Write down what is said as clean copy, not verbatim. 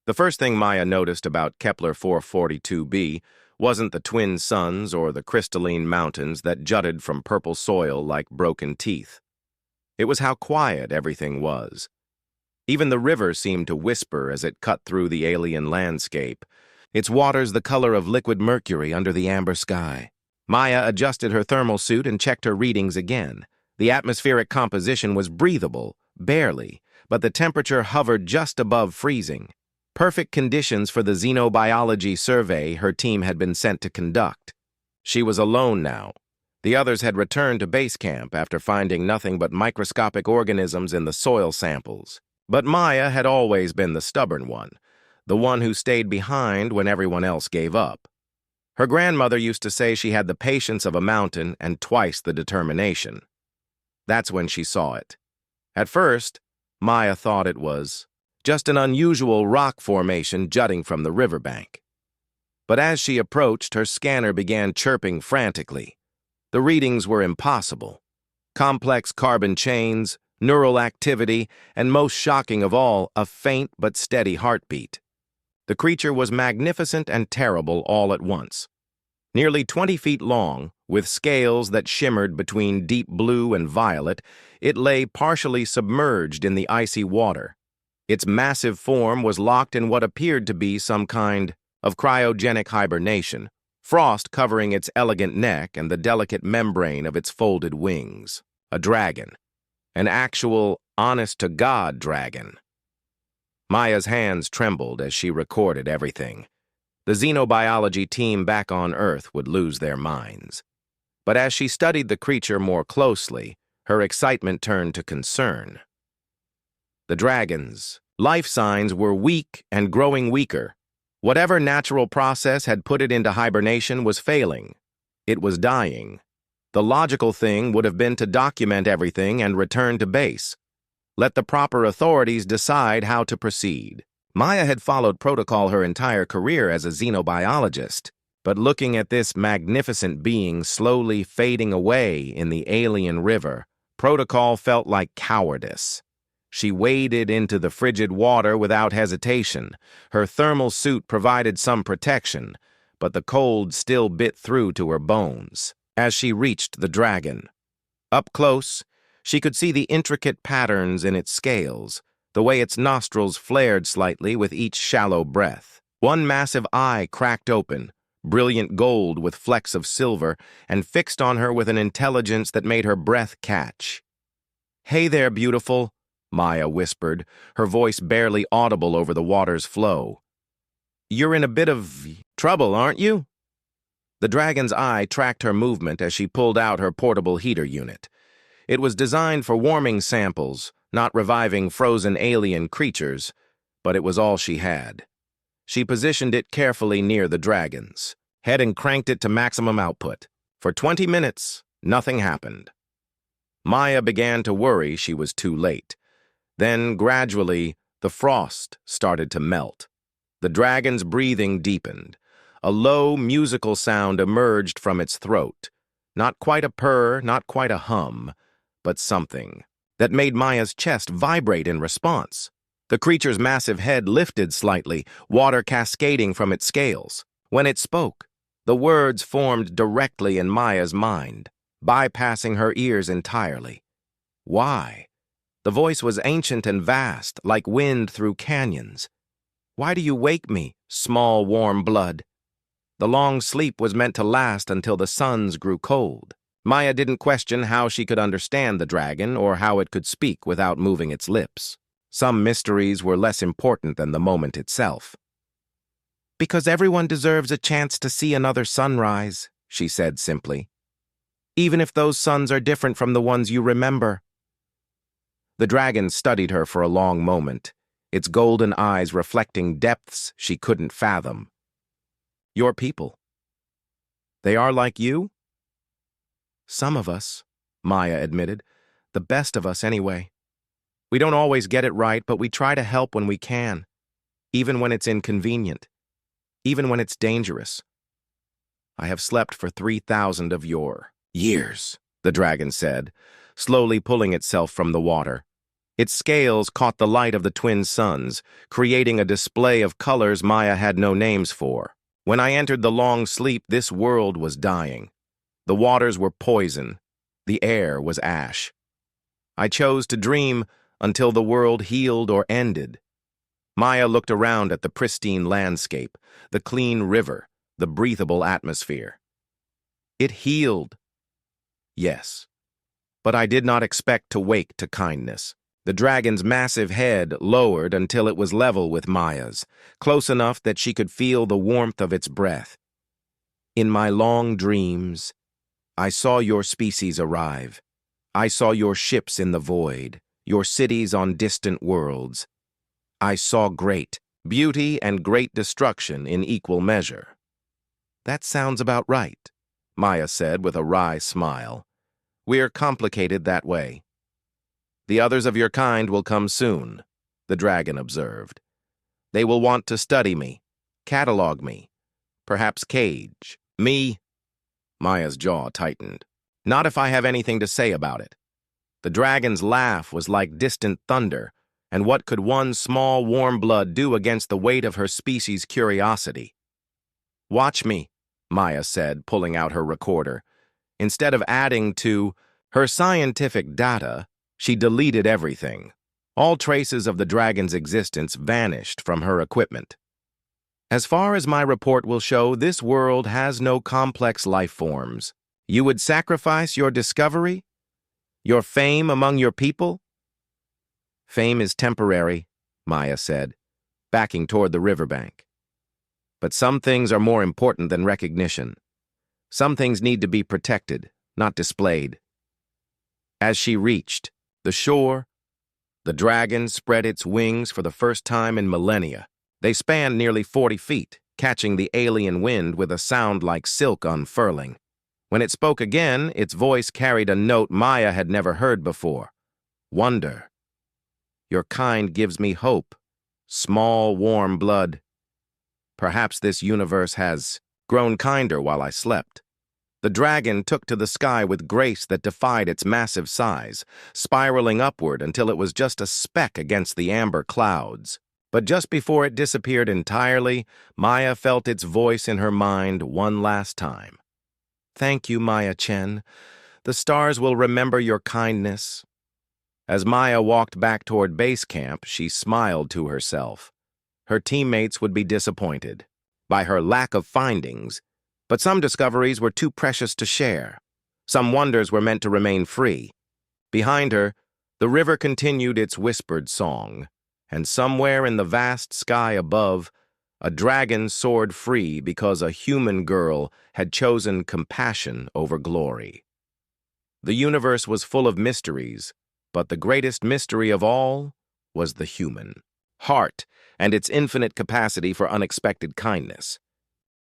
The first thing Maya noticed about Kepler 442b wasn't the twin suns or the crystalline mountains that jutted from purple soil like broken teeth. It was how quiet everything was. Even the river seemed to whisper as it cut through the alien landscape, its waters the color of liquid mercury under the amber sky. Maya adjusted her thermal suit and checked her readings again. The atmospheric composition was breathable, barely, but the temperature hovered just above freezing. Perfect conditions for the xenobiology survey her team had been sent to conduct. She was alone now. The others had returned to base camp after finding nothing but microscopic organisms in the soil samples. But Maya had always been the stubborn one, the one who stayed behind when everyone else gave up. Her grandmother used to say she had the patience of a mountain and twice the determination. That's when she saw it. At first, Maya thought it was just an unusual rock formation jutting from the riverbank. But as she approached, her scanner began chirping frantically. The readings were impossible. Complex carbon chains, neural activity, and most shocking of all, a faint but steady heartbeat. The creature was magnificent and terrible all at once. Nearly 20 feet long, with scales that shimmered between deep blue and violet, it lay partially submerged in the icy water. Its massive form was locked in what appeared to be some kind of cryogenic hibernation, frost covering its elegant neck and the delicate membrane of its folded wings. A dragon. An actual, honest-to-God dragon. Maya's hands trembled as she recorded everything. The xenobiology team back on Earth would lose their minds. But as she studied the creature more closely, her excitement turned to concern. The dragon's life signs were weak and growing weaker. Whatever natural process had put it into hibernation was failing. It was dying. The logical thing would have been to document everything and return to base. Let the proper authorities decide how to proceed. Maya had followed protocol her entire career as a xenobiologist, but looking at this magnificent being slowly fading away in the alien river, protocol felt like cowardice. She waded into the frigid water without hesitation. Her thermal suit provided some protection, but the cold still bit through to her bones. As she reached the dragon, up close, she could see the intricate patterns in its scales, the way its nostrils flared slightly with each shallow breath. One massive eye cracked open, brilliant gold with flecks of silver, and fixed on her with an intelligence that made her breath catch. "Hey there, beautiful," Maya whispered, her voice barely audible over the water's flow. "You're in a bit of trouble, aren't you?" The dragon's eye tracked her movement as she pulled out her portable heater unit. It was designed for warming samples, not reviving frozen alien creatures, but it was all she had. She positioned it carefully near the dragon's head and cranked it to maximum output. For 20 minutes, nothing happened. Maya began to worry she was too late. Then, gradually, the frost started to melt. The dragon's breathing deepened. A low, musical sound emerged from its throat. Not quite a purr, not quite a hum, but something that made Maya's chest vibrate in response. The creature's massive head lifted slightly, water cascading from its scales. When it spoke, the words formed directly in Maya's mind, bypassing her ears entirely. Why? The voice was ancient and vast, like wind through canyons. "Why do you wake me, small warm blood?" The long sleep was meant to last until the suns grew cold. Maya didn't question how she could understand the dragon or how it could speak without moving its lips. Some mysteries were less important than the moment itself. "Because everyone deserves a chance to see another sunrise," she said simply. "Even if those suns are different from the ones you remember." The dragon studied her for a long moment, its golden eyes reflecting depths she couldn't fathom. "Your people. They are like you?" "Some of us," Maya admitted. "The best of us, anyway. We don't always get it right, but we try to help when we can, even when it's inconvenient, even when it's dangerous. I have slept for 3,000 of your years," the dragon said, slowly pulling itself from the water. Its scales caught the light of the twin suns, creating a display of colors Maya had no names for. When I entered the long sleep, this world was dying. The waters were poison. The air was ash. I chose to dream until the world healed or ended. Maya looked around at the pristine landscape, the clean river, the breathable atmosphere. It healed. Yes. But I did not expect to wake to kindness. The dragon's massive head lowered until it was level with Maya's, close enough that she could feel the warmth of its breath. In my long dreams, I saw your species arrive. I saw your ships in the void, your cities on distant worlds. I saw great beauty and great destruction in equal measure. That sounds about right, Maya said with a wry smile. We're complicated that way. The others of your kind will come soon, the dragon observed. They will want to study me, catalog me, perhaps cage me. Maya's jaw tightened. Not if I have anything to say about it. The dragon's laugh was like distant thunder, and what could one small warm blood do against the weight of her species' curiosity? Watch me, Maya said, pulling out her recorder. Instead of adding to her scientific data, she deleted everything. All traces of the dragon's existence vanished from her equipment. As far as my report will show, this world has no complex life forms. You would sacrifice your discovery? Your fame among your people? Fame is temporary, Maya said, backing toward the riverbank. But some things are more important than recognition. Some things need to be protected, not displayed. As she reached the shore, the dragon spread its wings for the first time in millennia. They spanned nearly 40 feet, catching the alien wind with a sound like silk unfurling. When it spoke again, its voice carried a note Maya had never heard before. Wonder. Your kind gives me hope. Small, warm blood. Perhaps this universe has grown kinder while I slept. The dragon took to the sky with grace that defied its massive size, spiraling upward until it was just a speck against the amber clouds. But just before it disappeared entirely, Maya felt its voice in her mind one last time. Thank you, Maya Chen. The stars will remember your kindness. As Maya walked back toward base camp, she smiled to herself. Her teammates would be disappointed by her lack of findings, but some discoveries were too precious to share. Some wonders were meant to remain free. Behind her, the river continued its whispered song, and somewhere in the vast sky above, a dragon soared free because a human girl had chosen compassion over glory. The universe was full of mysteries, but the greatest mystery of all was the human heart and its infinite capacity for unexpected kindness.